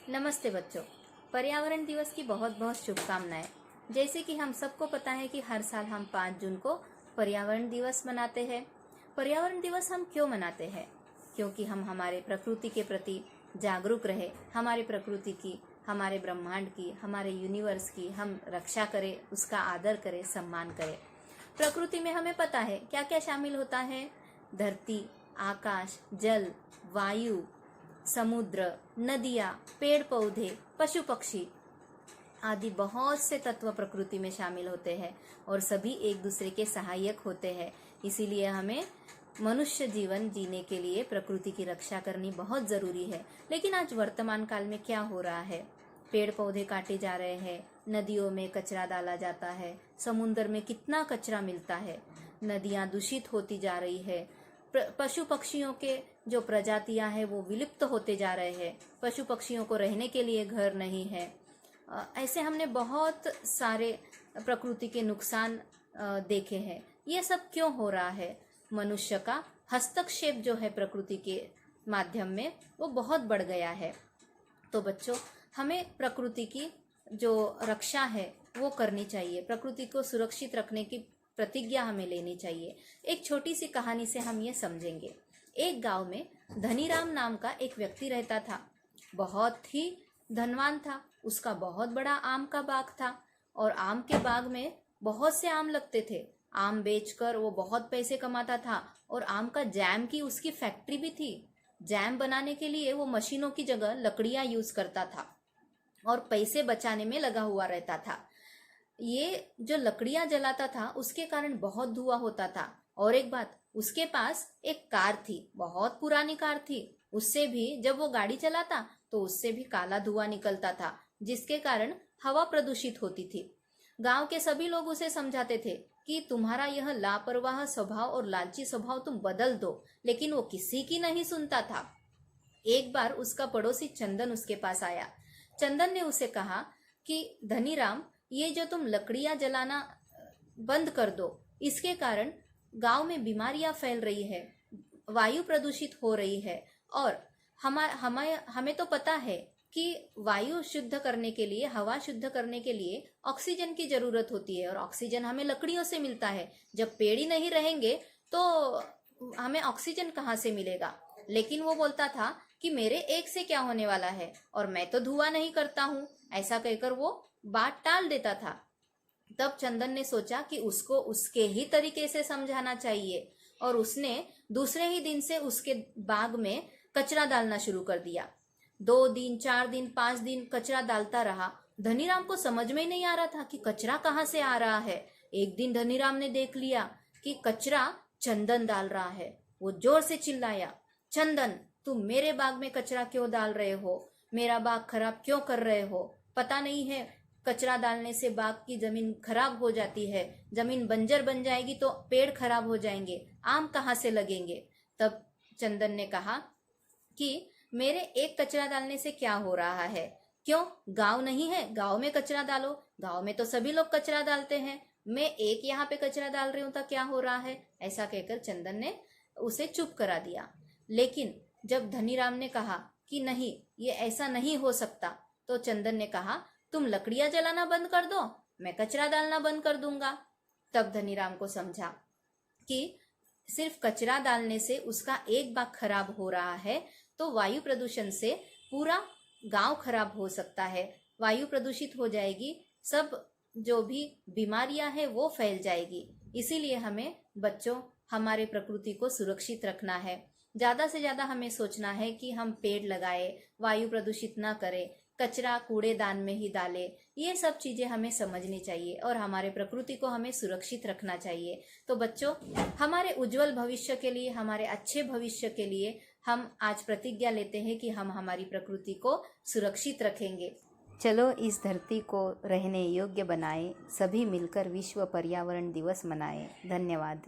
नमस्ते बच्चों। पर्यावरण दिवस की बहुत बहुत शुभकामनाएं। जैसे कि हम सबको पता है कि हर साल हम 5 जून को पर्यावरण दिवस मनाते हैं। पर्यावरण दिवस हम क्यों मनाते हैं? क्योंकि हम हमारे प्रकृति के प्रति जागरूक रहे, हमारे प्रकृति की, हमारे ब्रह्मांड की, हमारे यूनिवर्स की हम रक्षा करें, उसका आदर करें, सम्मान करें। प्रकृति में हमें पता है क्या क्या शामिल होता है। धरती, आकाश, जल, वायु, समुद्र, नदियाँ, पेड़ पौधे, पशु पक्षी आदि बहुत से तत्व प्रकृति में शामिल होते हैं और सभी एक दूसरे के सहायक होते हैं। इसीलिए हमें मनुष्य जीवन जीने के लिए प्रकृति की रक्षा करनी बहुत जरूरी है। लेकिन आज वर्तमान काल में क्या हो रहा है? पेड़ पौधे काटे जा रहे हैं, नदियों में कचरा डाला जाता है, समुद्र में कितना कचरा मिलता है, नदियाँ दूषित होती जा रही है, पशु पक्षियों के जो प्रजातियां हैं वो विलुप्त होते जा रहे हैं, पशु पक्षियों को रहने के लिए घर नहीं है। ऐसे हमने बहुत सारे प्रकृति के नुकसान देखे हैं। ये सब क्यों हो रहा है? मनुष्य का हस्तक्षेप जो है प्रकृति के माध्यम में वो बहुत बढ़ गया है। तो बच्चों, हमें प्रकृति की जो रक्षा है वो करनी चाहिए, प्रकृति को सुरक्षित रखने की प्रतिज्ञा हमें लेनी चाहिए। एक छोटी सी कहानी से हम ये समझेंगे। एक गांव में धनीराम नाम का एक व्यक्ति रहता था। बहुत ही धनवान था। उसका बहुत बड़ा आम का बाग था और आम के बाग में बहुत से आम लगते थे। आम बेचकर वो बहुत पैसे कमाता था और आम का जैम की उसकी फैक्ट्री भी थी। जैम बनाने के लिए वो मशीनों की जगह लकड़ियां यूज करता था और पैसे बचाने में लगा हुआ रहता था। ये जो लकड़ियां जलाता था उसके कारण बहुत धुआं होता था। और एक बात, उसके पास एक कार थी, बहुत पुरानी कार थी। उससे भी जब वो गाड़ी चलाता तो उससे भी काला धुआं निकलता था, जिसके कारण हवा प्रदूषित होती थी। गांव के सभी लोग उसे समझाते थे कि तुम्हारा यह लापरवाह स्वभाव और लालची स्वभाव तुम बदल दो, लेकिन वो किसी की नहीं सुनता था। एक बार उसका पड़ोसी चंदन उसके पास आया। चंदन ने उसे कहा कि धनीराम, ये जो तुम लकड़ियां जलाना बंद कर दो, इसके कारण गांव में बीमारियां फैल रही है, वायु प्रदूषित हो रही है और हमें तो पता है कि वायु शुद्ध करने के लिए, हवा शुद्ध करने के लिए ऑक्सीजन की जरूरत होती है और ऑक्सीजन हमें लकड़ियों से मिलता है। जब पेड़ ही नहीं रहेंगे तो हमें ऑक्सीजन कहाँ से मिलेगा? लेकिन वो बोलता था कि मेरे एक से क्या होने वाला है और मैं तो धुआं नहीं करता हूँ। ऐसा कहकर वो बात टाल देता था। तब चंदन ने सोचा कि उसको उसके ही तरीके से समझाना चाहिए और उसने दूसरे ही दिन से उसके बाग में कचरा डालना शुरू कर दिया। 2 दिन, 4 दिन, 5 दिन कचरा डालता रहा। धनीराम को समझ में नहीं आ रहा था कि कचरा कहाँ से आ रहा है। एक दिन धनीराम ने देख लिया कि कचरा चंदन डाल रहा है। वो जोर से चिल्लाया, चंदन, तुम मेरे बाग में कचरा क्यों डाल रहे हो? मेरा बाग खराब क्यों कर रहे हो? पता नहीं है कचरा डालने से बाग की जमीन खराब हो जाती है, जमीन बंजर बन जाएगी तो पेड़ खराब हो जाएंगे, आम कहाँ से लगेंगे? तब चंदन ने कहा कि मेरे एक कचरा डालने से क्या हो रहा है? क्यों, गांव नहीं है? गांव में कचरा डालो। गांव में तो सभी लोग कचरा डालते हैं। मैं एक यहाँ पे कचरा डाल रही हूं तो क्या हो रहा है? ऐसा कहकर चंदन ने उसे चुप करा दिया। लेकिन जब धनीराम ने कहा कि नहीं, ये ऐसा नहीं हो सकता, तो चंदन ने कहा, तुम लकड़ियां जलाना बंद कर दो, मैं कचरा डालना बंद कर दूंगा। तब धनीराम को समझा कि सिर्फ कचरा डालने से उसका एक बाग खराब हो रहा है तो वायु प्रदूषण से पूरा गांव खराब हो सकता है, वायु प्रदूषित हो जाएगी, सब जो भी बीमारियां हैं वो फैल जाएगी। इसीलिए हमें बच्चों हमारे प्रकृति को सुरक्षित रखना है। ज्यादा से ज्यादा हमें सोचना है कि हम पेड़ लगाए, वायु प्रदूषित ना करें, कचरा कूड़ेदान में ही डालें। ये सब चीजें हमें समझनी चाहिए और हमारे प्रकृति को हमें सुरक्षित रखना चाहिए। तो बच्चों, हमारे उज्जवल भविष्य के लिए, हमारे अच्छे भविष्य के लिए हम आज प्रतिज्ञा लेते हैं कि हम हमारी प्रकृति को सुरक्षित रखेंगे। चलो इस धरती को रहने योग्य बनाएं, सभी मिलकर विश्व पर्यावरण दिवस मनाएं। धन्यवाद।